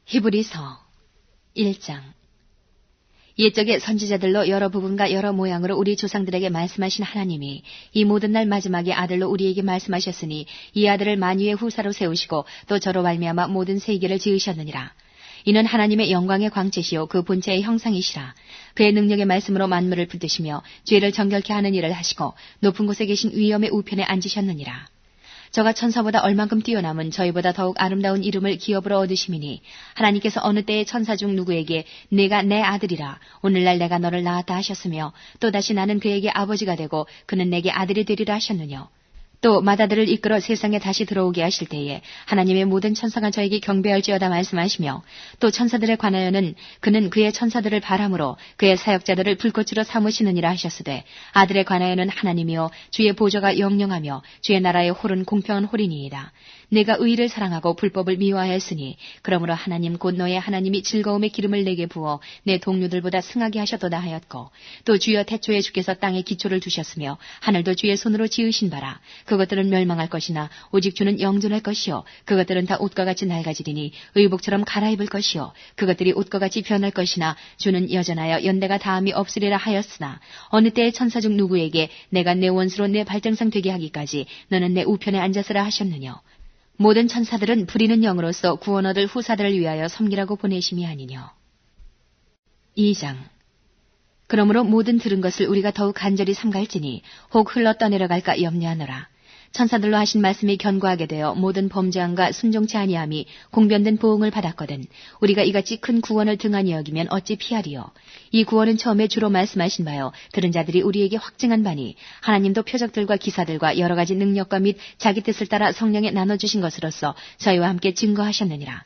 히브리서 1장. 옛적의 선지자들로 여러 부분과 여러 모양으로 우리 조상들에게 말씀하신 하나님이 이 모든 날 마지막에 아들로 우리에게 말씀하셨으니 이 아들을 만유의 후사로 세우시고 또 저로 말미암아 모든 세계를 지으셨느니라. 이는 하나님의 영광의 광채시요 그 본체의 형상이시라. 그의 능력의 말씀으로 만물을 붙드시며 죄를 정결케 하는 일을 하시고 높은 곳에 계신 위엄의 우편에 앉으셨느니라. 저가 천사보다 얼만큼 뛰어남은 저희보다 더욱 아름다운 이름을 기업으로 얻으심이니 하나님께서 어느 때에 천사 중 누구에게 내가 내 아들이라 오늘날 내가 너를 낳았다 하셨으며 또다시 나는 그에게 아버지가 되고 그는 내게 아들이 되리라 하셨느뇨. 또 마다들을 이끌어 세상에 다시 들어오게 하실 때에 하나님의 모든 천사가 저에게 경배할지어다 말씀하시며 또 천사들에 관하여는 그는 그의 천사들을 바람으로 그의 사역자들을 불꽃으로 삼으시느니라 하셨으되 아들에 관하여는 하나님이요 주의 보좌가 영영하며 주의 나라의 홀은 공평한 홀이니이다. 내가 의를 사랑하고 불법을 미워하였으니 그러므로 하나님 곧 너의 하나님이 즐거움의 기름을 내게 부어 내 동료들보다 승하게 하셨도다 하였고 또 주여 태초에 주께서 땅에 기초를 두셨으며 하늘도 주의 손으로 지으신 바라. 그것들은 멸망할 것이나 오직 주는 영존할 것이요 그것들은 다 옷과 같이 낡아지리니 의복처럼 갈아입을 것이요 그것들이 옷과 같이 변할 것이나 주는 여전하여 연대가 다함이 없으리라 하였으나 어느 때의 천사 중 누구에게 내가 내 원수로 내 발등상 되게 하기까지 너는 내 우편에 앉았으라 하셨느뇨. 모든 천사들은 부리는 영으로서 구원 얻을 후사들을 위하여 섬기라고 보내심이 아니뇨. 2장. 그러므로 모든 들은 것을 우리가 더욱 간절히 삼갈지니 혹 흘러 떠내려갈까 염려하노라. 천사들로 하신 말씀이 견고하게 되어 모든 범죄함과 순종치 아니함이 공변된 보응을 받았거든 우리가 이같이 큰 구원을 등한히 여기면 어찌 피하리요. 이 구원은 처음에 주로 말씀하신 바요 들은 자들이 우리에게 확증한 바니 하나님도 표적들과 기사들과 여러 가지 능력과 및 자기 뜻을 따라 성령에 나눠주신 것으로서 저희와 함께 증거하셨느니라.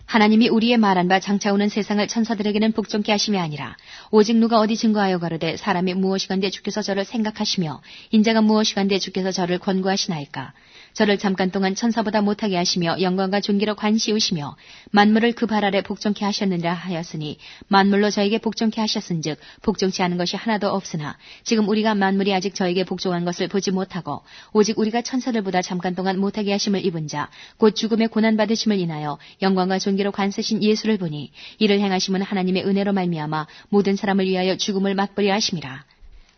하나님이 우리의 말한 바 장차 오는 세상을 천사들에게는 복종케 하심이 아니라 오직 누가 어디 증거하여 가로되 사람이 무엇이간데 주께서 저를 생각하시며 인자가 무엇이간데 주께서 저를 권고하시나이까. 저를 잠깐 동안 천사보다 못하게 하시며 영광과 존귀로 관시우시며 만물을 그 발 아래 복종케 하셨느니라 하였으니 만물로 저에게 복종케 하셨은즉 복종치 않은 것이 하나도 없으나 지금 우리가 만물이 아직 저에게 복종한 것을 보지 못하고 오직 우리가 천사들보다 잠깐 동안 못하게 하심을 입은 자 곧 죽음의 고난받으심을 인하여 영광과 존귀로 관세신 예수를 보니 이를 행하심은 하나님의 은혜로 말미암아 모든 사람을 위하여 죽음을 맛보려 하심이라.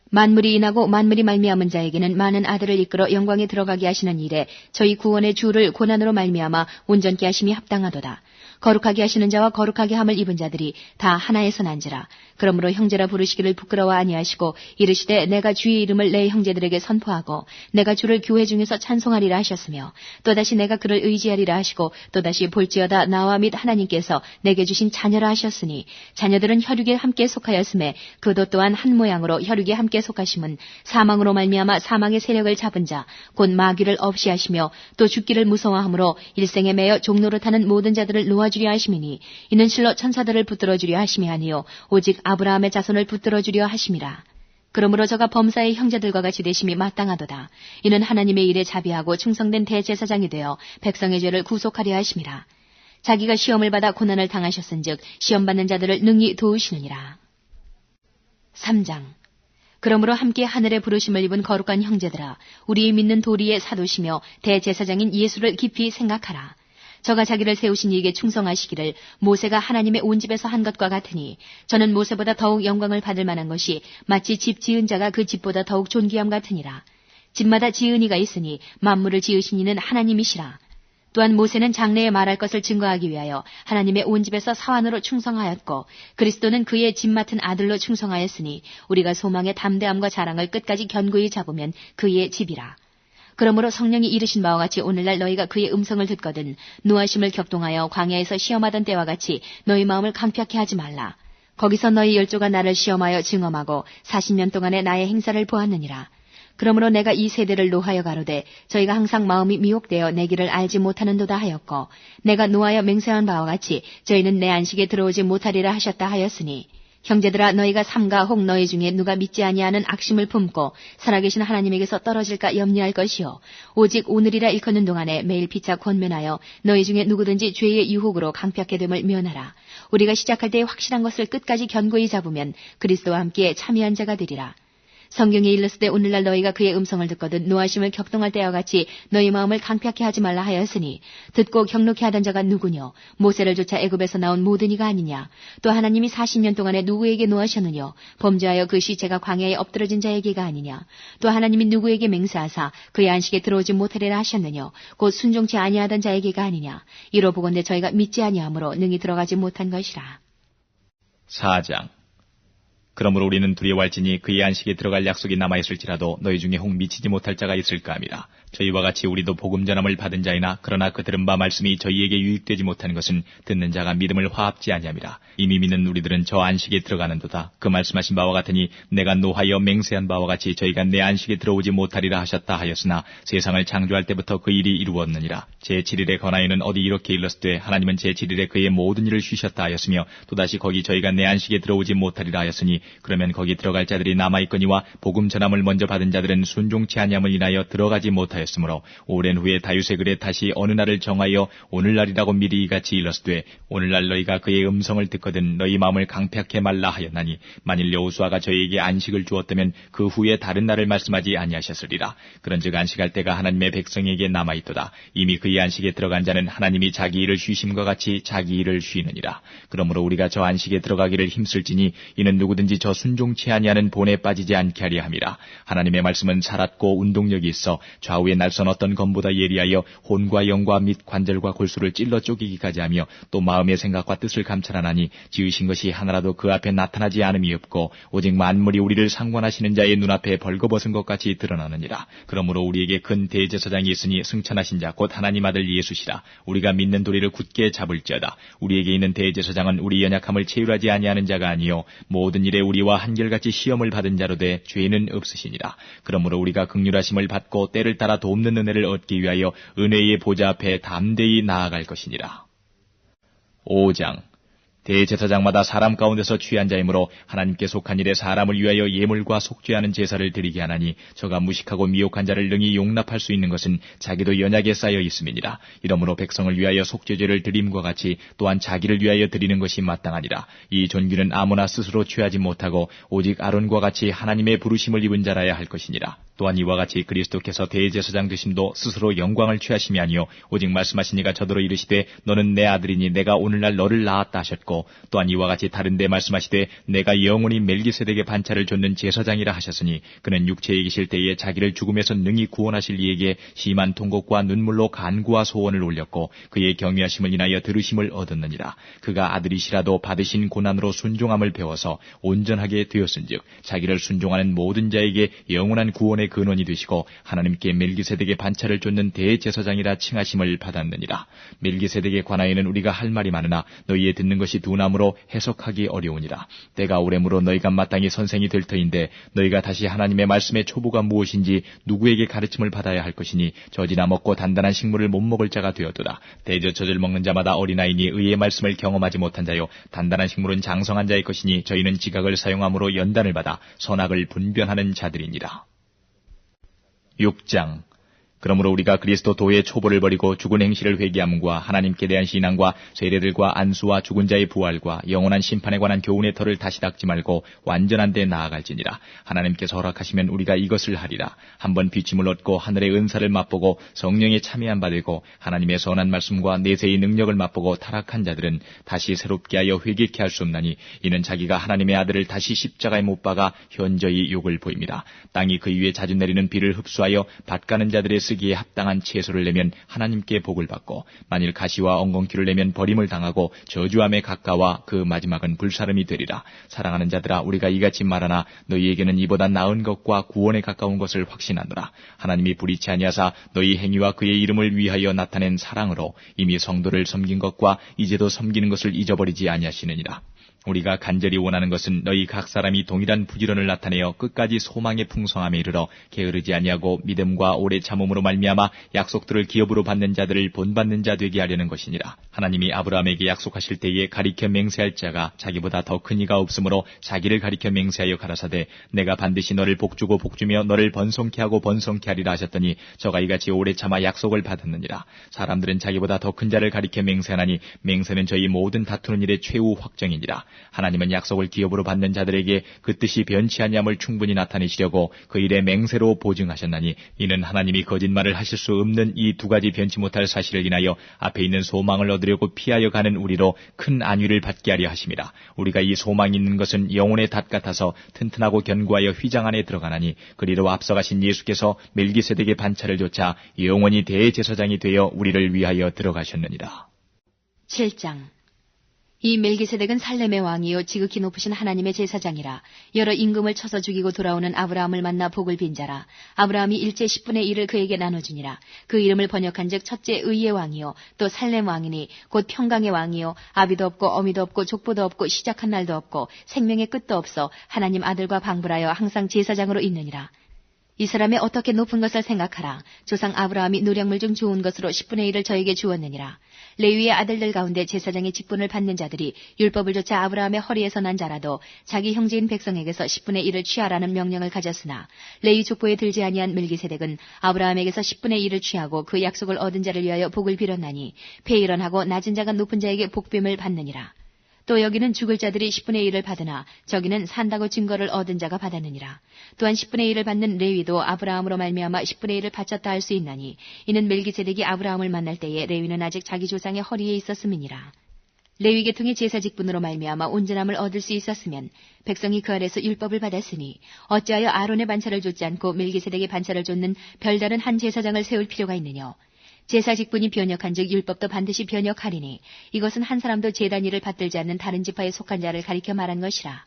만물이 인하고 만물이 말미암은 자에게는 많은 아들을 이끌어 영광에 들어가게 하시는 일에 저희 구원의 주를 고난으로 말미암아 온전케 하심이 합당하도다. 거룩하게 하시는 자와 거룩하게 함을 입은 자들이 다 하나에서 난지라. 그러므로 형제라 부르시기를 부끄러워 아니하시고 이르시되 내가 주의 이름을 내 형제들에게 선포하고 내가 주를 교회 중에서 찬송하리라 하셨으며 또다시 내가 그를 의지하리라 하시고 또다시 볼지어다 나와 및 하나님께서 내게 주신 자녀라 하셨으니 자녀들은 혈육에 함께 속하였음에 그도 또한 한 모양으로 혈육에 함께 속하심은 사망으로 말미암아 사망의 세력을 잡은 자 곧 마귀를 없이 하시며 또 죽기를 무서워하므로 일생에 매여 종노릇하는 모든 자들을 놓아주려 하심이니 이는 실로 천사들을 붙들어주려 하심이 아니요 오직 아브라함의 자손을 붙들어주려 하심이라. 그러므로 저가 범사의 형제들과 같이 되심이 마땅하도다. 이는 하나님의 일에 자비하고 충성된 대제사장이 되어 백성의 죄를 구속하려 하심이라. 자기가 시험을 받아 고난을 당하셨은즉 시험받는 자들을 능히 도우시느니라. 3장. 그러므로 함께 하늘의 부르심을 입은 거룩한 형제들아 우리의 믿는 도리의 사도시며 대제사장인 예수를 깊이 생각하라. 저가 자기를 세우신 이에게 충성하시기를 모세가 하나님의 온 집에서 한 것과 같으니 저는 모세보다 더욱 영광을 받을 만한 것이 마치 집 지은 자가 그 집보다 더욱 존귀함 같으니라. 집마다 지은 이가 있으니 만물을 지으신 이는 하나님이시라. 또한 모세는 장래에 말할 것을 증거하기 위하여 하나님의 온 집에서 사환으로 충성하였고 그리스도는 그의 집 맡은 아들로 충성하였으니 우리가 소망의 담대함과 자랑을 끝까지 견고히 잡으면 그의 집이라. 그러므로 성령이 이르신 바와 같이 오늘날 너희가 그의 음성을 듣거든 노하심을 격동하여 광야에서 시험하던 때와 같이 너희 마음을 강팍해 하지 말라. 거기서 너희 열조가 나를 시험하여 증험하고 40년 동안의 나의 행사를 보았느니라. 그러므로 내가 이 세대를 노하여 가로되 저희가 항상 마음이 미혹되어 내 길을 알지 못하는도다 하였고 내가 노하여 맹세한 바와 같이 저희는 내 안식에 들어오지 못하리라 하셨다 하였으니 형제들아 너희가 삼가 혹 너희 중에 누가 믿지 아니하는 악심을 품고 살아계신 하나님에게서 떨어질까 염려할 것이요 오직 오늘이라 일컫는 동안에 매일 피차 권면하여 너희 중에 누구든지 죄의 유혹으로 강팍해 됨을 면하라. 우리가 시작할 때에 확실한 것을 끝까지 견고히 잡으면 그리스도와 함께 참여한 자가 되리라. 성경에 일렀을 오늘날 너희가 그의 음성을 듣거든 노하심을 격동할 때와 같이 너희 마음을 강팍해 하지 말라 하였으니 듣고 경록해 하던 자가 누구뇨? 모세를 쫓아 애굽에서 나온 모든 이가 아니냐? 또 하나님이 40년 동안에 누구에게 노하셨느뇨? 범죄하여 그 시체가 광야에 엎드러진 자에게가 아니냐? 또 하나님이 누구에게 맹세하사 그의 안식에 들어오지 못하리라 하셨느뇨? 곧 순종치 아니하던 자에게가 아니냐? 이로 보건대 저희가 믿지 아니하므로 능히 들어가지 못한 것이라. 4장. 그러므로 우리는 두려워할지니 그의 안식에 들어갈 약속이 남아있을지라도 너희 중에 혹 미치지 못할 자가 있을까 함이라. 저희와 같이 우리도 복음 전함을 받은 자이나 그러나 그 들은 바 말씀이 저희에게 유익되지 못하는 것은 듣는 자가 믿음을 화합지 아니함이라. 이미 믿는 우리들은 저 안식에 들어가는도다. 그 말씀하신 바와 같으니 내가 노하여 맹세한 바와 같이 저희가 내 안식에 들어오지 못하리라 하셨다 하였으나 세상을 창조할 때부터 그 일이 이루었느니라. 제7일에 권하에는 어디 이렇게 일렀으되 하나님은 제7일에 그의 모든 일을 쉬셨다 하였으며 또다시 거기 저희가 내 안식에 들어오지 못하리라 하였으니 그러면 거기 들어갈 자들이 남아있거니와 복음 전함을 먼저 받은 자들은 순종치 아니함을 인하여 들어가지 못하였으므로 오랜 후에 다윗의 글에 다시 어느 날을 정하여 오늘날이라고 미리 이같이 일렀으되 오늘날 너희가 그의 음성을 듣거든 너희 마음을 강팍해 말라 하였나니 만일 여호수아가 저희에게 안식을 주었다면 그 후에 다른 날을 말씀하지 아니하셨으리라. 그런즉 안식할 때가 하나님의 백성에게 남아있도다. 이미 그의 안식에 들어간 자는 하나님이 자기 일을 쉬심과 같이 자기 일을 쉬느니라. 그러므로 우리가 저 안식에 들어가기를 힘쓸지니 이는 누구든지 저 순종치 아니하는 본에 빠지지 않게 하려 함이라. 하나님의 말씀은 살았고 운동력이 있어 좌우의 날선 어떤 검보다 예리하여 혼과 영과 및 관절과 골수를 찔러 쪼개기까지 하며 또 마음의 생각과 뜻을 감찰하나니 지으신 것이 하나라도 그 앞에 나타나지 않음이 없고 오직 만물이 우리를 상관하시는 자의 눈앞에 벌거벗은 것 같이 드러나느니라. 그러므로 우리에게 큰 대제사장이 있으니 승천하신 자 곧 하나님 아들 예수시라. 우리가 믿는 도리를 굳게 잡을지어다. 우리에게 있는 대제사장은 우리 연약함을 체휼하지 아니하는 자가 아니요 모든 일에 우리와 한결같이 시험을 받은 자로 돼 죄는 없으시니라. 그러므로 우리가 긍휼하심을 받고 때를 따라 돕는 은혜를 얻기 위하여 은혜의 보좌 앞에 담대히 나아갈 것이니라. 5장. 대제사장마다 사람 가운데서 취한 자이므로 하나님께 속한 일에 사람을 위하여 예물과 속죄하는 제사를 드리게 하나니 저가 무식하고 미혹한 자를 능히 용납할 수 있는 것은 자기도 연약에 쌓여 있음이니라. 이러므로 백성을 위하여 속죄제를 드림과 같이 또한 자기를 위하여 드리는 것이 마땅하니라. 이 존귀는 아무나 스스로 취하지 못하고 오직 아론과 같이 하나님의 부르심을 입은 자라야 할 것이니라. 또한 이와 같이 그리스도께서 대제사장 되심도 스스로 영광을 취하심이 아니요 오직 말씀하신 이가 저더러 이르시되 너는 내 아들이니 내가 오늘날 너를 낳았다 하셨고 또한 이와 같이 다른데 말씀하시되 내가 영원히 멜기세덱의 반차를 좇는 제사장이라 하셨으니 그는 육체에 계실 때에 자기를 죽음에서 능히 구원하실 이에게 심한 통곡과 눈물로 간구와 소원을 올렸고 그의 경외하심을 인하여 들으심을 얻었느니라. 그가 아들이시라도 받으신 고난으로 순종함을 배워서 온전하게 되었은즉 자기를 순종하는 모든 자에게 영원한 구원의 근원이 되시고 하나님께 멜기세덱의 반차를 좇는 대제사장이라 칭하심을 받았느니라. 멜기세덱에 관하여는 우리가 할 말이 많으나 너희의 듣는 것이 둔함으로 해석하기 어려우니라. 때가 오래므로 너희가 마땅히 선생이 될 터인데 너희가 다시 하나님의 말씀의 초보가 무엇인지 누구에게 가르침을 받아야 할 것이니 젖이나 먹고 단단한 식물을 못 먹을 자가 되었도다. 대저젖을 먹는 자마다 어린아이니 의의 말씀을 경험하지 못한 자요 단단한 식물은 장성한 자의 것이니 저희는 지각을 사용함으로 연단을 받아 선악을 분별하는 자들이니라. 6장. 그러므로 우리가 그리스도 도의 초보를 버리고 죽은 행실을 회개함과 하나님께 대한 신앙과 세례들과 안수와 죽은 자의 부활과 영원한 심판에 관한 교훈의 털을 다시 닦지 말고 완전한 데 나아갈지니라. 하나님께서 허락하시면 우리가 이것을 하리라. 한번 비침을 얻고 하늘의 은사를 맛보고 성령에 참여한 바 되고 하나님의 선한 말씀과 내세의 능력을 맛보고 타락한 자들은 다시 새롭게 하여 회개케 할 수 없나니 이는 자기가 하나님의 아들을 다시 십자가에 못 박아 현저히 욕을 보입니다. 땅이 그 위에 자주 내리는 비를 흡수하여 밭 가는 자들의 쓰기에 합당한 채소를 내면 하나님께 복을 받고 만일 가시와 엉겅퀴를 내면 버림을 당하고 저주함에 가까워 그 마지막은 불사름이 되리라. 사랑하는 자들아 우리가 이같이 말하나 너희에게는 이보다 나은 것과 구원에 가까운 것을 확신하노라. 하나님이 불의치 아니하사 너희 행위와 그의 이름을 위하여 나타낸 사랑으로 이미 성도를 섬긴 것과 이제도 섬기는 것을 잊어버리지 아니하시느니라. 우리가 간절히 원하는 것은 너희 각 사람이 동일한 부지런을 나타내어 끝까지 소망의 풍성함에 이르러 게으르지 아니하고 믿음과 오래 참음으로 말미암아 약속들을 기업으로 받는 자들을 본받는 자 되게 하려는 것이니라. 하나님이 아브라함에게 약속하실 때에 가리켜 맹세할 자가 자기보다 더 큰 이가 없으므로 자기를 가리켜 맹세하여 가라사대 내가 반드시 너를 복주고 복주며 너를 번성케 하고 번성케 하리라 하셨더니 저가 이같이 오래 참아 약속을 받았느니라. 사람들은 자기보다 더 큰 자를 가리켜 맹세하나니 맹세는 저희 모든 다투는 일의 최후 확정이니라. 하나님은 약속을 기업으로 받는 자들에게 그 뜻이 변치 아니함을 충분히 나타내시려고 그 일에 맹세로 보증하셨나니 이는 하나님이 거짓말을 하실 수 없는 이 두 가지 변치 못할 사실을 인하여 앞에 있는 소망을 얻으려고 피하여 가는 우리로 큰 안위를 받게 하려 하심이라. 우리가 이 소망이 있는 것은 영혼의 닷 같아서 튼튼하고 견고하여 휘장 안에 들어가나니 그리로 앞서가신 예수께서 멜기세덱의 반차를 조차 영원히 대제사장이 되어 우리를 위하여 들어가셨느니라. 7장. 이 멜기세덱은 살렘의 왕이요 지극히 높으신 하나님의 제사장이라. 여러 임금을 쳐서 죽이고 돌아오는 아브라함을 만나 복을 빈 자라. 아브라함이 일제 10분의 1을 그에게 나눠주니라. 그 이름을 번역한즉 첫째 의의 왕이요 또 살렘 왕이니 곧 평강의 왕이요 아비도 없고 어미도 없고 족보도 없고 시작한 날도 없고 생명의 끝도 없어 하나님 아들과 방불하여 항상 제사장으로 있느니라. 이 사람의 어떻게 높은 것을 생각하라. 조상 아브라함이 노력물 중 좋은 것으로 10분의 1을 저에게 주었느니라. 레위의 아들들 가운데 제사장의 직분을 받는 자들이 율법을 조차 아브라함의 허리에서 난 자라도 자기 형제인 백성에게서 10분의 1을 취하라는 명령을 가졌으나 레위 족보에 들지 아니한 멜기세덱은 아브라함에게서 10분의 1을 취하고 그 약속을 얻은 자를 위하여 복을 빌었나니 폐일언하고 낮은 자가 높은 자에게 복됨을 받느니라. 또 여기는 죽을 자들이 10분의 1을 받으나 저기는 산다고 증거를 얻은 자가 받았느니라. 또한 10분의 1을 받는 레위도 아브라함으로 말미암아 10분의 1을 바쳤다 할 수 있나니 이는 멜기세덱이 아브라함을 만날 때에 레위는 아직 자기 조상의 허리에 있었음이니라. 레위 계통의 제사 직분으로 말미암아 온전함을 얻을 수 있었으면 백성이 그 아래서 율법을 받았으니 어찌하여 아론의 반차를 좇지 않고 멜기세덱의 반차를 좇는 별다른 한 제사장을 세울 필요가 있느냐. 제사 직분이 변역한즉 율법도 반드시 변역하리니 이것은 한 사람도 제단 일을 받들지 않는 다른 지파에 속한 자를 가리켜 말한 것이라.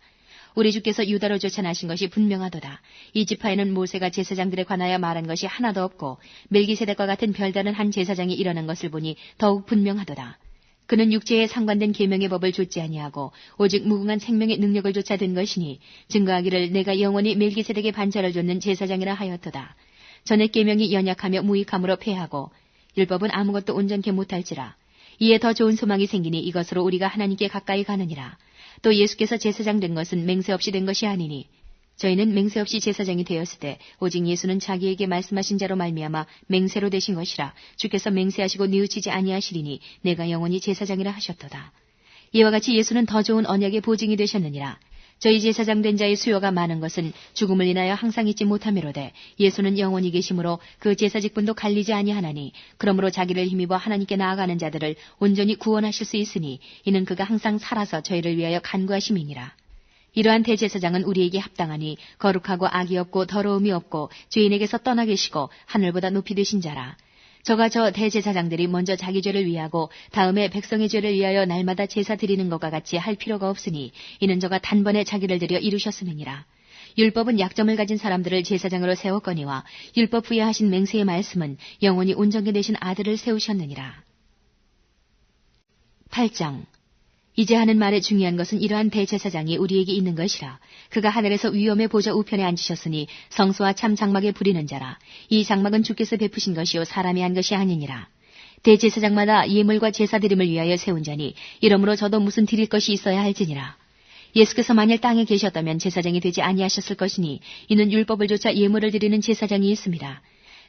우리 주께서 유다로 쫓아나신 것이 분명하도다. 이 지파에는 모세가 제사장들에 관하여 말한 것이 하나도 없고 멜기세덱과 같은 별다른 한 제사장이 일어난 것을 보니 더욱 분명하도다. 그는 육체에 상관된 계명의 법을 좇지 아니하고 오직 무궁한 생명의 능력을 좇아 된 것이니 증거하기를 내가 영원히 멜기세덱의 반차를 좇는 제사장이라 하였도다. 전에 계명이 연약하며 무익함으로 패하고 율법은 아무것도 온전케 못할지라. 이에 더 좋은 소망이 생기니 이것으로 우리가 하나님께 가까이 가느니라. 또 예수께서 제사장 된 것은 맹세 없이 된 것이 아니니 저희는 맹세 없이 제사장이 되었을 때 오직 예수는 자기에게 말씀하신 자로 말미암아 맹세로 되신 것이라. 주께서 맹세하시고 뉘우치지 아니하시리니 내가 영원히 제사장이라 하셨도다. 이와 같이 예수는 더 좋은 언약의 보증이 되셨느니라. 저희 제사장 된 자의 수요가 많은 것은 죽음을 인하여 항상 잊지 못하미로되 예수는 영원히 계심으로 그 제사 직분도 갈리지 아니하나니 그러므로 자기를 힘입어 하나님께 나아가는 자들을 온전히 구원하실 수 있으니 이는 그가 항상 살아서 저희를 위하여 간구하심이니라. 이러한 대제사장은 우리에게 합당하니 거룩하고 악이 없고 더러움이 없고 죄인에게서 떠나 계시고 하늘보다 높이 되신 자라. 저가 저 대제사장들이 먼저 자기 죄를 위하고 다음에 백성의 죄를 위하여 날마다 제사 드리는 것과 같이 할 필요가 없으니 이는 저가 단번에 자기를 들여 이루셨음이니라. 율법은 약점을 가진 사람들을 제사장으로 세웠거니와 율법 후에 하신 맹세의 말씀은 영원히 온전케 되신 아들을 세우셨느니라. 8장. 이제 하는 말의 중요한 것은 이러한 대제사장이 우리에게 있는 것이라. 그가 하늘에서 위엄의 보좌 우편에 앉으셨으니 성소와 참 장막에 부리는 자라. 이 장막은 주께서 베푸신 것이요 사람이 한 것이 아니니라. 대제사장마다 예물과 제사 드림을 위하여 세운 자니 이러므로 저도 무슨 드릴 것이 있어야 할지니라. 예수께서 만일 땅에 계셨다면 제사장이 되지 아니하셨을 것이니 이는 율법을 조차 예물을 드리는 제사장이 있습니다.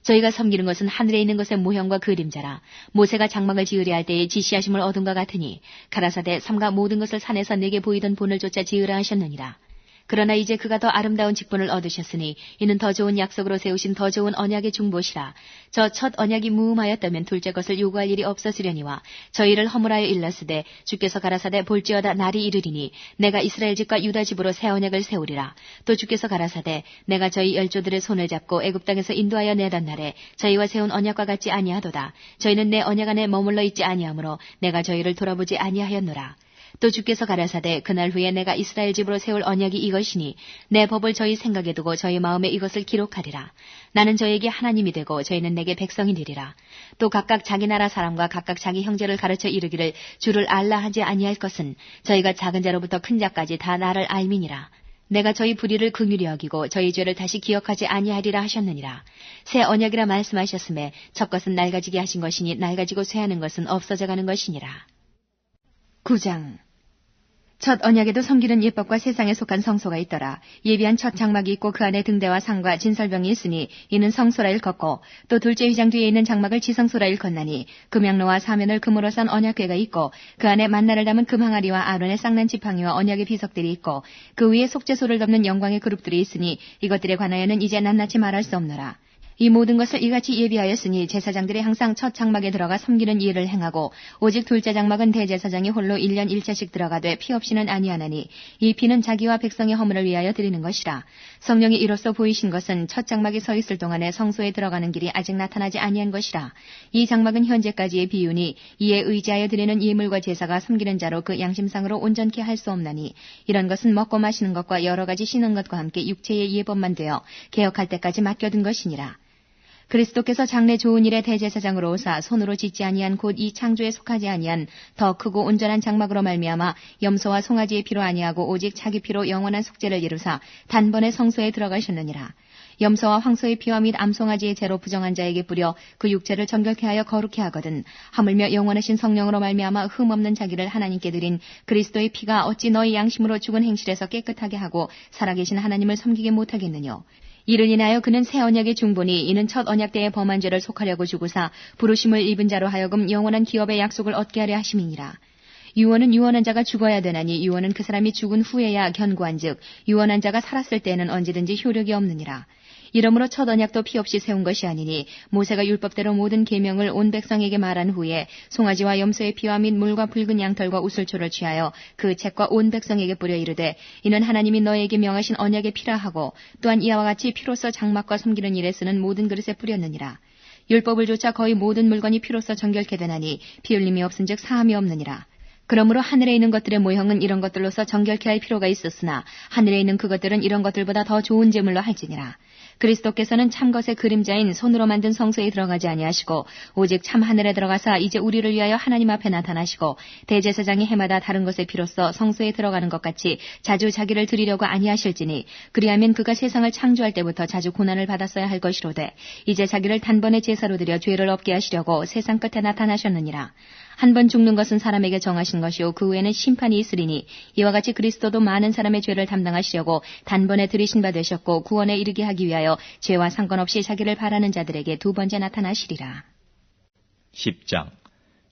저희가 섬기는 것은 하늘에 있는 것의 모형과 그림자라. 모세가 장막을 지으려 할 때에 지시하심을 얻은과 같으니 가라사대 삼가 모든 것을 산에서 내게 보이던 본을 쫓아 지으라 하셨느니라. 그러나 이제 그가 더 아름다운 직분을 얻으셨으니 이는 더 좋은 약속으로 세우신 더 좋은 언약의 중보시라. 저 첫 언약이 무음하였다면 둘째 것을 요구할 일이 없었으려니와 저희를 허물하여 일렀으되 주께서 가라사대 볼지어다 날이 이르리니 내가 이스라엘 집과 유다 집으로 새 언약을 세우리라. 또 주께서 가라사대 내가 저희 열조들의 손을 잡고 애굽 땅에서 인도하여 내던 날에 저희와 세운 언약과 같지 아니하도다. 저희는 내 언약 안에 머물러 있지 아니하므로 내가 저희를 돌아보지 아니하였노라. 또 주께서 가라사대 그날 후에 내가 이스라엘 집으로 세울 언약이 이것이니 내 법을 저희 생각에 두고 저희 마음에 이것을 기록하리라. 나는 저에게 하나님이 되고 저희는 내게 백성이 되리라. 또 각각 자기 나라 사람과 각각 자기 형제를 가르쳐 이르기를 주를 알라 하지 아니할 것은 저희가 작은 자로부터 큰 자까지 다 나를 알미니라. 내가 저희 불의를 긍휼히 여기고 저희 죄를 다시 기억하지 아니하리라 하셨느니라. 새 언약이라 말씀하셨음에 첫 것은 낡아지게 하신 것이니 낡아지고 쇠하는 것은 없어져 가는 것이니라. 9장. 첫 언약에도 섬기는 예법과 세상에 속한 성소가 있더라. 예비한 첫 장막이 있고 그 안에 등대와 상과 진설병이 있으니 이는 성소라 일컫고, 또 둘째 휘장 뒤에 있는 장막을 지성소라 일컫나니, 금양로와 사면을 금으로 싼 언약궤가 있고 그 안에 만나를 담은 금항아리와 아론의 쌍난 지팡이와 언약의 비석들이 있고 그 위에 속죄소를 덮는 영광의 그룹들이 있으니 이것들에 관하여는 이제 낱낱이 말할 수 없노라. 이 모든 것을 이같이 예비하였으니 제사장들이 항상 첫 장막에 들어가 섬기는 일을 행하고, 오직 둘째 장막은 대제사장이 홀로 1년 1차씩 들어가되 피 없이는 아니하나니 이 피는 자기와 백성의 허물을 위하여 드리는 것이라. 성령이 이로써 보이신 것은 첫 장막이 서 있을 동안에 성소에 들어가는 길이 아직 나타나지 아니한 것이라. 이 장막은 현재까지의 비유니 이에 의지하여 드리는 예물과 제사가 섬기는 자로 그 양심상으로 온전케 할 수 없나니, 이런 것은 먹고 마시는 것과 여러 가지 쉬는 것과 함께 육체의 예법만 되어 개혁할 때까지 맡겨둔 것이니라. 그리스도께서 장래 좋은 일의 대제사장으로 오사 손으로 짓지 아니한 곧 이 창조에 속하지 아니한 더 크고 온전한 장막으로 말미암아 염소와 송아지의 피로 아니하고 오직 자기 피로 영원한 속죄를 이루사 단번에 성소에 들어가셨느니라. 염소와 황소의 피와 및 암송아지의 죄로 부정한 자에게 뿌려 그 육체를 정결케 하여 거룩케 하거든, 하물며 영원하신 성령으로 말미암아 흠없는 자기를 하나님께 드린 그리스도의 피가 어찌 너희 양심으로 죽은 행실에서 깨끗하게 하고 살아계신 하나님을 섬기게 못하겠느뇨. 이를 인하여 그는 새 언약의 중보니 이는 첫 언약 때의 범한 죄를 속하려고 주고사 부르심을 입은 자로 하여금 영원한 기업의 약속을 얻게 하려 하심이니라. 유언은 유언한 자가 죽어야 되나니 유언은 그 사람이 죽은 후에야 견고한즉 유언한 자가 살았을 때에는 언제든지 효력이 없느니라. 이러므로 첫 언약도 피 없이 세운 것이 아니니 모세가 율법대로 모든 계명을 온 백성에게 말한 후에 송아지와 염소의 피와 및 물과 붉은 양털과 우슬초를 취하여 그 책과 온 백성에게 뿌려 이르되, 이는 하나님이 너에게 명하신 언약의 피라 하고, 또한 이와 같이 피로써 장막과 섬기는 일에 쓰는 모든 그릇에 뿌렸느니라. 율법을 조차 거의 모든 물건이 피로써 정결케 되나니 피 흘림이 없은즉 사함이 없느니라. 그러므로 하늘에 있는 것들의 모형은 이런 것들로서 정결케 할 필요가 있었으나 하늘에 있는 그것들은 이런 것들보다 더 좋은 제물로 할지니라. 그리스도께서는 참 것의 그림자인 손으로 만든 성소에 들어가지 아니하시고 오직 참 하늘에 들어가사 이제 우리를 위하여 하나님 앞에 나타나시고, 대제사장이 해마다 다른 것의 피로써 성소에 들어가는 것 같이 자주 자기를 드리려고 아니하실지니, 그리하면 그가 세상을 창조할 때부터 자주 고난을 받았어야 할 것이로되 이제 자기를 단번에 제사로 드려 죄를 없게 하시려고 세상 끝에 나타나셨느니라. 한 번 죽는 것은 사람에게 정하신 것이요 그 후에는 심판이 있으리니, 이와 같이 그리스도도 많은 사람의 죄를 담당하시려고 단번에 들이신 바 되셨고 구원에 이르게 하기 위하여 죄와 상관없이 자기를 바라는 자들에게 두 번째 나타나시리라. 10장.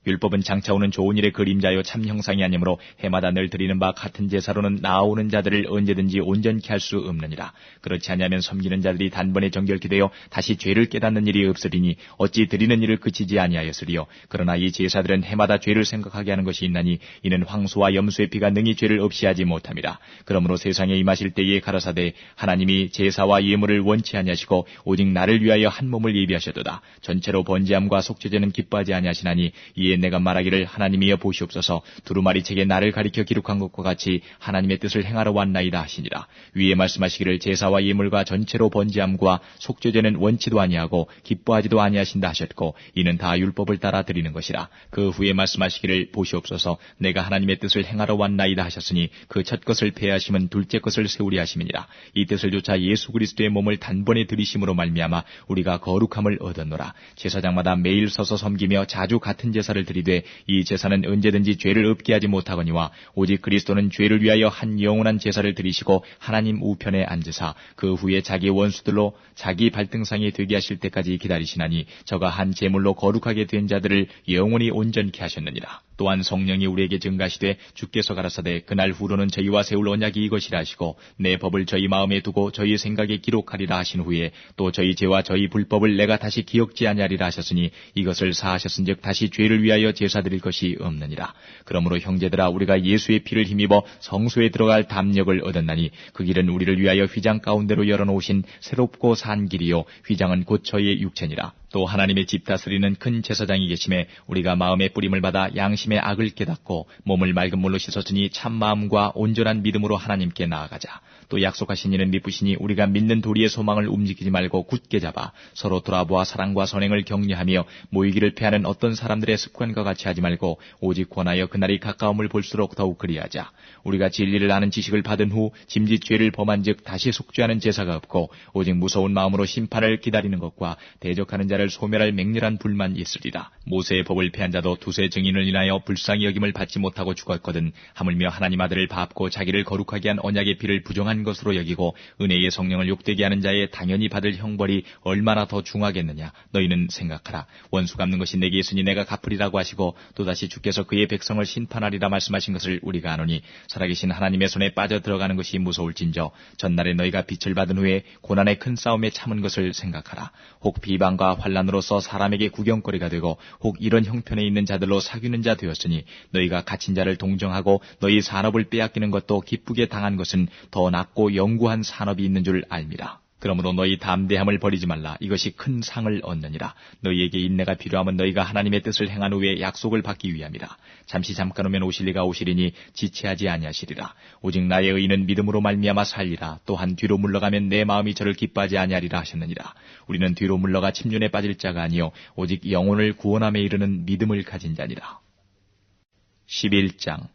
율법은 장차 오는 좋은 일의 그림자요 참 형상이 아니므로 해마다 늘 드리는 바 같은 제사로는 나아오는 자들을 언제든지 온전케 할 수 없느니라. 그렇지 않으면 섬기는 자들이 단번에 정결케 되어 다시 죄를 깨닫는 일이 없으리니 어찌 드리는 일을 그치지 아니하였으리요. 그러나 이 제사들은 해마다 죄를 생각하게 하는 것이 있나니 이는 황소와 염소의 피가 능히 죄를 없이 하지 못함이라. 그러므로 세상에 임하실 때에 가라사대 하나님이 제사와 예물을 원치 아니하시고 오직 나를 위하여 한 몸을 예비하셨도다. 전체로 번제함과 속죄제는 기뻐하지 아니하시나니 이에 내가 말하기를 하나님이여 보시옵소서, 두루마리 책에 나를 가리켜 기록한 것과 같이 하나님의 뜻을 행하러 왔나이다 하시니라. 위에 말씀하시기를 제사와 예물과 전체로 번제함과 속죄제는 원치도 아니하고 기뻐하지도 아니하신다 하셨고 이는 다 율법을 따라 드리는 것이라. 그 후에 말씀하시기를 보시옵소서, 내가 하나님의 뜻을 행하러 왔나이다 하셨으니 그 첫 것을 폐하심은 둘째 것을 세우리 하심이니라. 이 뜻을 조차 예수 그리스도의 몸을 단번에 들이심으로 말미암아 우리가 거룩함을 얻었노라. 제사장마다 매일 서서 섬기며 자주 같은 제사를 드리되 이 제사는 언제든지 죄를 없게 하지 못하거니와 오직 그리스도는 죄를 위하여 한 영원한 제사를 드리시고 하나님 우편에 앉으사 그 후에 자기 원수들로 자기 발등상이 되게 하실 때까지 기다리시나니 저가 한 제물로 거룩하게 된 자들을 영원히 온전케 하셨느니라. 또한 성령이 우리에게 증가시되 주께서 가라사대 그날 후로는 저희와 세울 언약이 이것이라 하시고 내 법을 저희 마음에 두고 저희 생각에 기록하리라 하신 후에 또 저희 죄와 저희 불법을 내가 다시 기억지 아니하리라 하셨으니 이것을 사하셨은즉 다시 죄를 위하여 제사 드릴 것이 없느니라. 그러므로 형제들아 우리가 예수의 피를 힘입어 성소에 들어갈 담력을 얻었나니 그 길은 우리를 위하여 휘장 가운데로 열어놓으신 새롭고 산 길이요 휘장은 곧 저희의 육체니라. 또 하나님의 집 다스리는 큰 제사장이 계심에 우리가 마음의 뿌림을 받아 양심의 악을 깨닫고 몸을 맑은 물로 씻었으니 참 마음과 온전한 믿음으로 하나님께 나아가자. 또 약속하신 이는 미쁘시니 우리가 믿는 도리의 소망을 움직이지 말고 굳게 잡아 서로 돌아보아 사랑과 선행을 격려하며 모이기를 패하는 어떤 사람들의 습관과 같이 하지 말고 오직 권하여 그날이 가까움을 볼수록 더욱 그리하자. 우리가 진리를 아는 지식을 받은 후 짐짓 죄를 범한 즉 다시 속죄하는 제사가 없고 오직 무서운 마음으로 심판을 기다리는 것과 대적하는 자를 자를 소멸할 맹렬한 불만 있으리라. 모세의 법을 폐한 자도 두세 증인을 인하여 불쌍히 여김을 받지 못하고 죽었거든 하물며 하나님 아들을 밟고 자기를 거룩하게 한 언약의 피를 부정한 것으로 여기고 은혜의 성령을 욕되게 하는 자의 당연히 받을 형벌이 얼마나 더 중하겠느냐. 너희는 생각하라. 원수 갚는 것이 내게 있으니 내가 갚으리라고 하시고 또다시 주께서 그의 백성을 심판하리라 말씀하신 것을 우리가 아노니 살아계신 하나님의 손에 빠져 들어가는 것이 무서울진저 전날에 너희가 빛을 받은 후에 고난의 큰 싸움에 참은 것을 생각하라. 혹 비방과 환난으로서 사람에게 구경거리가 되고 혹 이런 형편에 있는 자들로 사귀는 자 되었으니 너희가 갇힌 자를 동정하고 너희 산업을 빼앗기는 것도 기쁘게 당한 것은 더 낫고 영구한 산업이 있는 줄 알미라. 그러므로 너희 담대함을 버리지 말라. 이것이 큰 상을 얻느니라. 너희에게 인내가 필요하면 너희가 하나님의 뜻을 행한 후에 약속을 받기 위함이라. 잠시 잠깐 오면 오실 이가 오시리니 지체하지 아니하시리라. 오직 나의 의인은 믿음으로 말미암아 살리라. 또한 뒤로 물러가면 내 마음이 저를 기뻐하지 아니하리라 하셨느니라. 우리는 뒤로 물러가 침륜에 빠질 자가 아니요 오직 영혼을 구원함에 이르는 믿음을 가진 자니라. 11장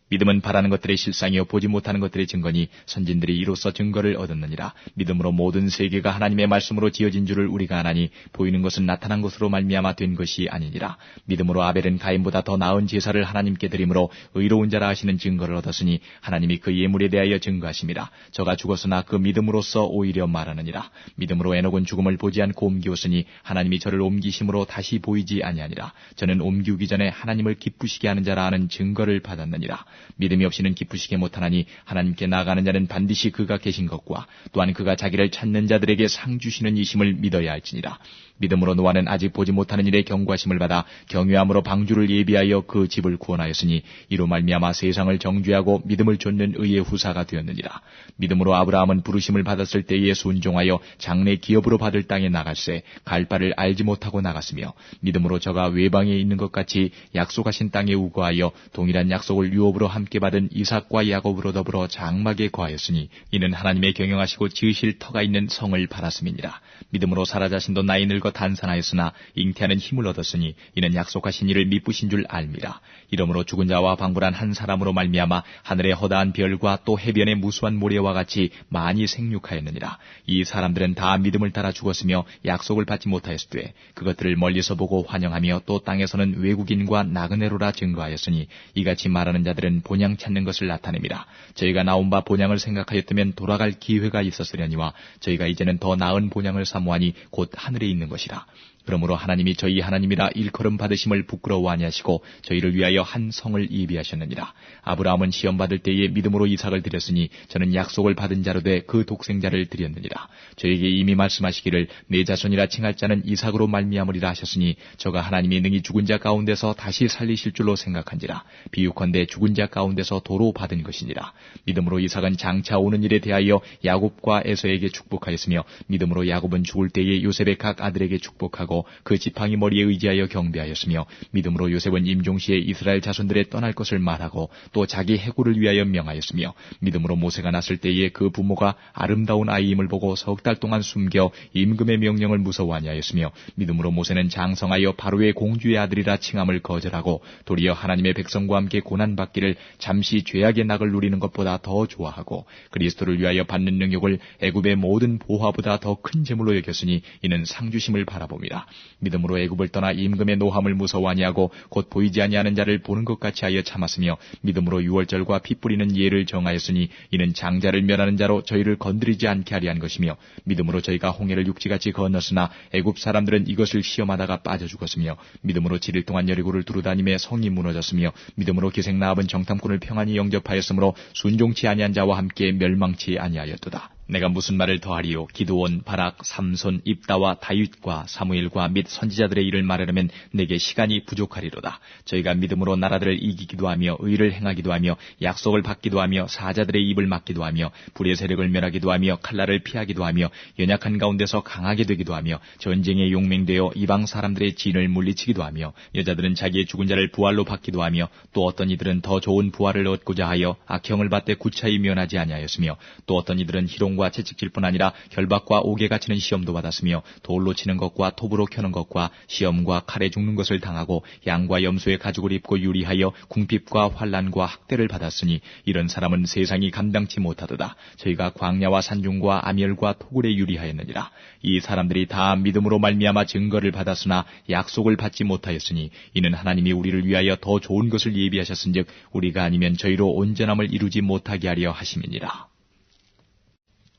믿음은 바라는 것들의 실상이요 보지 못하는 것들의 증거니 선진들이 이로써 증거를 얻었느니라. 믿음으로 모든 세계가 하나님의 말씀으로 지어진 줄을 우리가 아나니 보이는 것은 나타난 것으로 말미암아 된 것이 아니니라. 믿음으로 아벨은 가인보다 더 나은 제사를 하나님께 드림으로 의로운 자라 하시는 증거를 얻었으니 하나님이 그 예물에 대하여 증거하심이라. 저가 죽었으나 그 믿음으로써 오히려 말하느니라. 믿음으로 에녹은 죽음을 보지 않고 옮기었으니 하나님이 저를 옮기심으로 다시 보이지 아니하니라. 저는 옮기기 전에 하나님을 기쁘시게 하는 자라 하는 증거를 받았느니라. 믿음이 없이는 기쁘시게 못하나니 하나님께 나아가는 자는 반드시 그가 계신 것과 또한 그가 자기를 찾는 자들에게 상 주시는 이심을 믿어야 할지니라. 믿음으로 노아는 아직 보지 못하는 일에 경고하심을 받아 경외함으로 방주를 예비하여 그 집을 구원하였으니 이로 말미암아 세상을 정죄하고 믿음을 좇는 의의 후사가 되었느니라. 믿음으로 아브라함은 부르심을 받았을 때에 순종하여 장래 기업으로 받을 땅에 나갈새 갈 바를 알지 못하고 나갔으며 믿음으로 저가 외방에 있는 것 같이 약속하신 땅에 우거하여 동일한 약속을 유업으로 함께 받은 이삭과 야곱으로 더불어 장막에 거하였으니 이는 하나님의 경영하시고 지으실 터가 있는 성을 바랐음이니라. 믿음으로 사라 자신도 나이 늙어 단산하였으나 잉태하는 힘을 얻었으니 이는 약속하신 이를 미쁘신 줄 알미라. 이러므로 죽은 자와 방불한 한 사람으로 말미암아 하늘의 허다한 별과 또 해변의 무수한 모래와 같이 많이 생육하였느니라. 이 사람들은 다 믿음을 따라 죽었으며 약속을 받지 못하였으되 그것들을 멀리서 보고 환영하며 또 땅에서는 외국인과 나그네로라 증거하였으니 이같이 말하는 자들은 본향 찾는 것을 나타냅니다. 저희가 나온 바 본향을 생각하였다면 돌아갈 기회가 있었으려니와 저희가 이제는 더 나은 본향을 사모하니 곧 하늘에 있는 것이라. 그러므로 하나님이 저희 하나님이라 일컬음 받으심을 부끄러워 아니하시고 저희를 위하여 한 성을 예비하셨느니라. 아브라함은 시험 받을 때에 믿음으로 이삭을 드렸으니 저는 약속을 받은 자로 돼 그 독생자를 드렸느니라. 저에게 이미 말씀하시기를 내 자손이라 칭할 자는 이삭으로 말미암으리라 하셨으니 저가 하나님이 능히 죽은 자 가운데서 다시 살리실 줄로 생각한지라. 비유컨대 죽은 자 가운데서 도로 받은 것이니라. 믿음으로 이삭은 장차 오는 일에 대하여 야곱과 에서에게 축복하였으며 믿음으로 야곱은 죽을 때에 요셉의 각 아들에게 축복하고 그 지팡이 머리에 의지하여 경배하였으며 믿음으로 요셉은 임종시에 이스라엘 자손들의 떠날 것을 말하고 또 자기 해고를 위하여 명하였으며 믿음으로 모세가 났을 때에 그 부모가 아름다운 아이임을 보고 석 달 동안 숨겨 임금의 명령을 무서워하니 하였으며 믿음으로 모세는 장성하여 바로의 공주의 아들이라 칭함을 거절하고 도리어 하나님의 백성과 함께 고난받기를 잠시 죄악의 낙을 누리는 것보다 더 좋아하고 그리스도를 위하여 받는 능욕을 애굽의 모든 보화보다 더 큰 재물로 여겼으니 이는 상주심을 바라봅니다. 믿음으로 애굽을 떠나 임금의 노함을 무서워 아니하고 곧 보이지 아니하는 자를 보는 것 같이 하여 참았으며 믿음으로 유월절과 피 뿌리는 예를 정하였으니 이는 장자를 멸하는 자로 저희를 건드리지 않게 하려 한 것이며 믿음으로 저희가 홍해를 육지같이 건넜으나 애굽 사람들은 이것을 시험하다가 빠져 죽었으며 믿음으로 7일 동안 여리고를 두루다니며 성이 무너졌으며 믿음으로 기생 라합은 정탐꾼을 평안히 영접하였으므로 순종치 아니한 자와 함께 멸망치 아니하였도다. 내가 무슨 말을 더하리요. 기드온, 바락, 삼손, 입다와 다윗과 사무엘과 및 선지자들의 일을 말하려면 내게 시간이 부족하리로다. 저희가 믿음으로 나라들을 이기기도 하며 의를 행하기도 하며 약속을 받기도 하며 사자들의 입을 막기도 하며 불의 세력을 멸하기도 하며 칼날을 피하기도 하며 연약한 가운데서 강하게 되기도 하며 전쟁에 용맹되어 이방 사람들의 진을 물리치기도 하며 여자들은 자기의 죽은 자를 부활로 받기도 하며 또 어떤 이들은 더 좋은 부활을 얻고자 하여 악형을 받되 구차히 면하지 아니하였으며 또 어떤 이들은 희롱 조롱과 채찍질 뿐 아니라 결박과 옥에가 치는 시험도 받았으며 돌로 치는 것과 톱으로 켜는 것과 시험과 칼에 죽는 것을 당하고 양과 염소의 가죽을 입고 유리하여 궁핍과 환난과 학대를 받았으니 이런 사람은 세상이 감당치 못하도다. 저희가 광야와 산중과 암열과 토굴에 유리하였느니라. 이 사람들이 다 믿음으로 말미암아 증거를 받았으나 약속을 받지 못하였으니 이는 하나님이 우리를 위하여 더 좋은 것을 예비하셨은즉 우리가 아니면 저희로 온전함을 이루지 못하게 하려 하심이니라.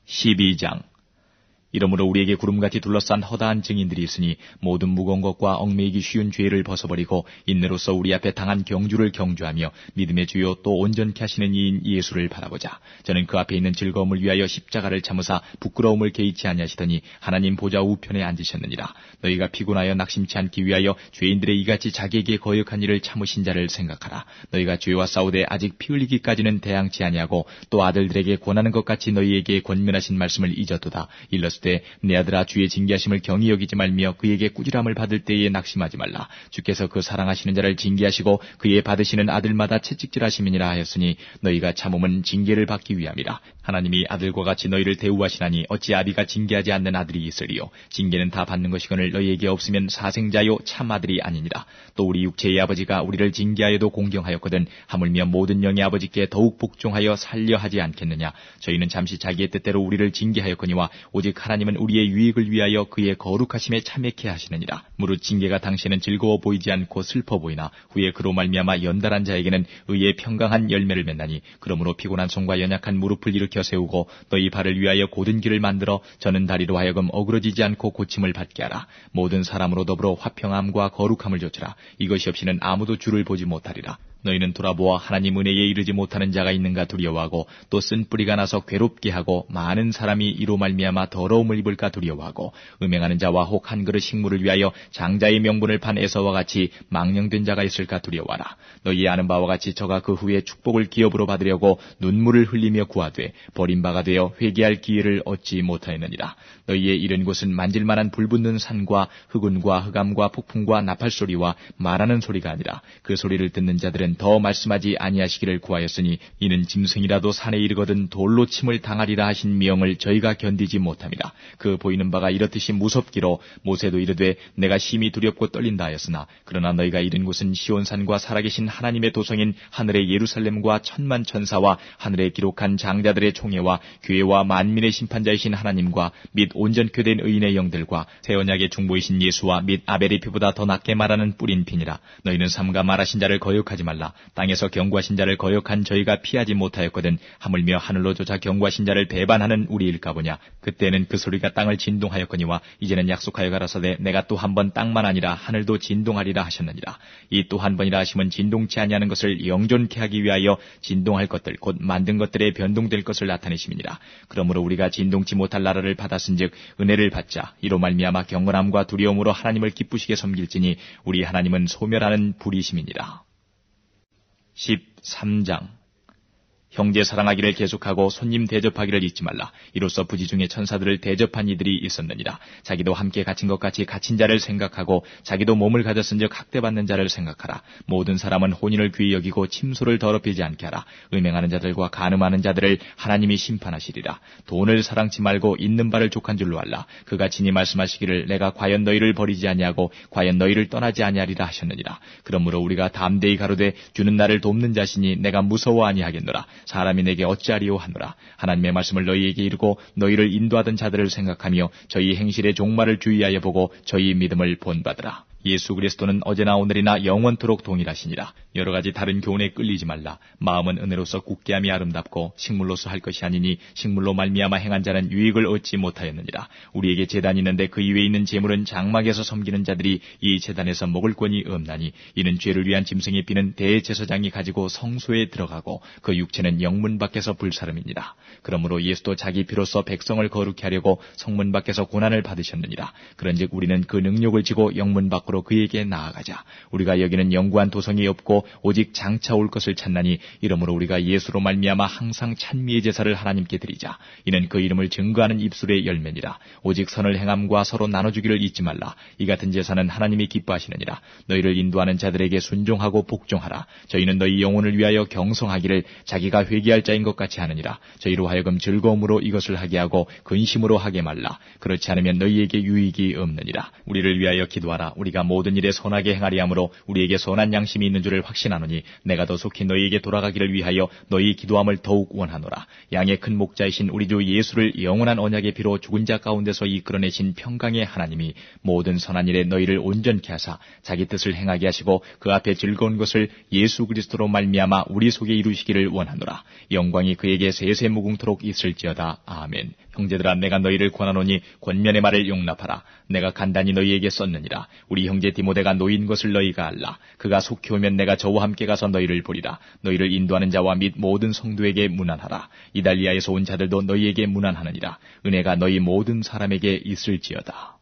12장. 이러므로 우리에게 구름같이 둘러싼 허다한 증인들이 있으니 모든 무거운 것과 얽매이기 쉬운 죄를 벗어버리고 인내로서 우리 앞에 당한 경주를 경주하며 믿음의 주요 또 온전케 하시는 이인 예수를 바라보자. 저는 그 앞에 있는 즐거움을 위하여 십자가를 참으사 부끄러움을 개의치 아니하시더니 하나님 보좌 우편에 앉으셨느니라. 너희가 피곤하여 낙심치 않기 위하여 죄인들의 이같이 자기에게 거역한 일을 참으신 자를 생각하라. 너희가 죄와 싸우되 아직 피 흘리기까지는 대항치 아니하고 또 아들들에게 권하는 것 같이 너희에게 권면하신 말씀을 잊었도다. 일렀을 때 내 아들아 주의 징계하심을 경히 여기지 말며 그에게 꾸지람을 받을 때에 낙심하지 말라. 주께서 그 사랑하시는 자를 징계하시고 그의 받으시는 아들마다 채찍질하심이니라 하였으니 너희가 참음은 징계를 받기 위함이라. 하나님이 아들과 같이 너희를 대우하시나니 어찌 아비가 징계하지 않는 아들이 있으리요. 징계는 다 받는 것이거늘 너희에게 없으면 사생자요 참 아들이 아니니라. 또 우리 육체의 아버지가 우리를 징계하여도 공경하였거든 하물며 모든 영의 아버지께 더욱 복종하여 살려 하지 않겠느냐. 저희는 잠시 자기의 뜻대로 우리를 징계하였거니와 오직 하나님은 우리의 유익을 위하여 그의 거룩하심에 참여케 하시느니라. 무릇 징계가 당시에는 즐거워 보이지 않고 슬퍼 보이나 후에 그로 말미암아 연달한 자에게는 의의 평강한 열매를 맺나니 그러므로 피곤한 손과 연약한 무릎을 일으켜 세우고 너희 발을 위하여 곧은 길을 만들어 저는 다리로 하여금 어그러지지 않고 고침을 받게 하라. 모든 사람으로 더불어 화평함과 거룩함을 좇으라. 이것이 없이는 아무도 주를 보지 못하리라. 너희는 돌아보아 하나님 은혜에 이르지 못하는 자가 있는가 두려워하고 또 쓴 뿌리가 나서 괴롭게 하고 많은 사람이 이로 말미암아 더러움을 입을까 두려워하고 음행하는 자와 혹 한 그릇 식물을 위하여 장자의 명분을 판 에서와 같이 망령된 자가 있을까 두려워하라. 너희 아는 바와 같이 저가 그 후에 축복을 기업으로 받으려고 눈물을 흘리며 구하되 버림바가 되어 회개할 기회를 얻지 못하였느니라. 너희의 이른 곳은 만질만한 불붙는 산과 흑운과 흑암과 폭풍과 나팔소리와 말하는 소리가 아니라 그 소리를 듣는 자들은 더 말씀하지 아니하시기를 구하였으니 이는 짐승이라도 산에 이르거든 돌로 침을 당하리라 하신 명을 저희가 견디지 못함이라. 그 보이는 바가 이렇듯이 무섭기로 모세도 이르되 내가 심히 두렵고 떨린다 하였으나 그러나 너희가 이른 곳은 시온산과 살아계신 하나님의 도성인 하늘의 예루살렘과 천만 천사와 하늘에 기록한 장자들의 총회와 교회와 만민의 심판자이신 하나님과 및 온전케 된 의인의 영들과 새 언약의 중보이신 예수와 및 아벨의 피보다 더 낫게 말하는 뿌린 피니라. 너희는 삼가 말하신 자를 거역하지 말라. 땅에서 경고하신 자를 거역한 저희가 피하지 못하였거든 하물며 하늘로 조차 경고하신 자를 배반하는 우리일까 보냐. 그때는 그 소리가 땅을 진동하였거니와 이제는 약속하여 가라사대 내가 또 한 번 땅만 아니라 하늘도 진동하리라 하셨느니라. 이 또 한 번이라 하심은 진동치 아니하는 것을 영존케 하기 위하여 진동할 것들 곧 만든 것들에 변동될 것을 나타내심이니라. 그러므로 우리가 진동치 못할 나라를 받았은즉 은혜를 받자. 이로 말미암아 경건함과 두려움으로 하나님을 기쁘시게 섬길지니 우리 하나님은 소멸하는 불이심이니라. 13장. 형제 사랑하기를 계속하고 손님 대접하기를 잊지 말라. 이로써 부지 중에 천사들을 대접한 이들이 있었느니라. 자기도 함께 갇힌 것 같이 갇힌 자를 생각하고 자기도 몸을 가졌은즉 학대받는 자를 생각하라. 모든 사람은 혼인을 귀히 여기고 침소를 더럽히지 않게 하라. 음행하는 자들과 간음하는 자들을 하나님이 심판하시리라. 돈을 사랑치 말고 있는 바를 족한 줄로 알라. 그가 친히 말씀하시기를 내가 과연 너희를 버리지 아니하고 과연 너희를 떠나지 아니하리라 하셨느니라. 그러므로 우리가 담대히 가로되 주는 나를 돕는 자시니 내가 무서워 아니하겠노라. 사람이 내게 어찌하리요 하노라. 하나님의 말씀을 너희에게 이르고 너희를 인도하던 자들을 생각하며 저희 행실의 종말을 주의하여 보고 저희 믿음을 본받으라. 예수 그리스도는 어제나 오늘이나 영원토록 동일하시니라. 여러 가지 다른 교훈에 끌리지 말라. 마음은 은혜로서 굳게 함이 아름답고 식물로서 할 것이 아니니 식물로 말미암아 행한 자는 유익을 얻지 못하였느니라. 우리에게 제단이 있는데 그 이외에 있는 제물은 장막에서 섬기는 자들이 이 제단에서 먹을 권이 없나니 이는 죄를 위한 짐승의 피는 대제사장이 가지고 성소에 들어가고 그 육체는 영문 밖에서 불사름이니라. 그러므로 예수도 자기 피로써 백성을 거룩히 하려고 성문 밖에서 고난을 받으셨느니라. 그런즉 우리는 그 능력을 지고 영문 밖으로 앞으로 그에게 나아가자. 우리가 여기는 영구한 도성이 없고 오직 장차 올 것을 찾나니 이러므로 우리가 예수로 말미암아 항상 찬미의 제사를 하나님께 드리자. 이는 그 이름을 증거하는 입술의 열매니라. 오직 선을 행함과 서로 나눠주기를 잊지 말라. 이 같은 제사는 하나님이 기뻐하시느니라. 너희를 인도하는 자들에게 순종하고 복종하라. 저희는 너희 영혼을 위하여 경성하기를 자기가 회개할 자인 것 같이 하느니라. 저희로 하여금 즐거움으로 이것을 하게 하고 근심으로 하게 말라. 그렇지 않으면 너희에게 유익이 없느니라. 우리를 위하여 기도하라. 우리가 모든 일에 선하게 행하리 하므로 우리에게 선한 양심이 있는 줄을 확신하노니 내가 더 속히 너희에게 돌아가기를 위하여 너희 기도함을 더욱 원하노라. 양의 큰 목자이신 우리 주 예수를 영원한 언약의 피로 죽은 자 가운데서 이끌어내신 평강의 하나님이 모든 선한 일에 너희를 온전케 하사 자기 뜻을 행하게 하시고 그 앞에 즐거운 것을 예수 그리스도로 말미암아 우리 속에 이루시기를 원하노라. 영광이 그에게 세세 무궁토록 있을지어다. 아멘. 형제들아, 내가 너희를 권하노니 권면의 말을 용납하라. 내가 간단히 너희에게 썼느니라. 우리 형제 디모데가 놓인 것을 너희가 알라. 그가 속히 오면 내가 저와 함께 가서 너희를 보리라. 너희를 인도하는 자와 및 모든 성도에게 문안하라. 이달리아에서 온 자들도 너희에게 문안하느니라. 은혜가 너희 모든 사람에게 있을지어다.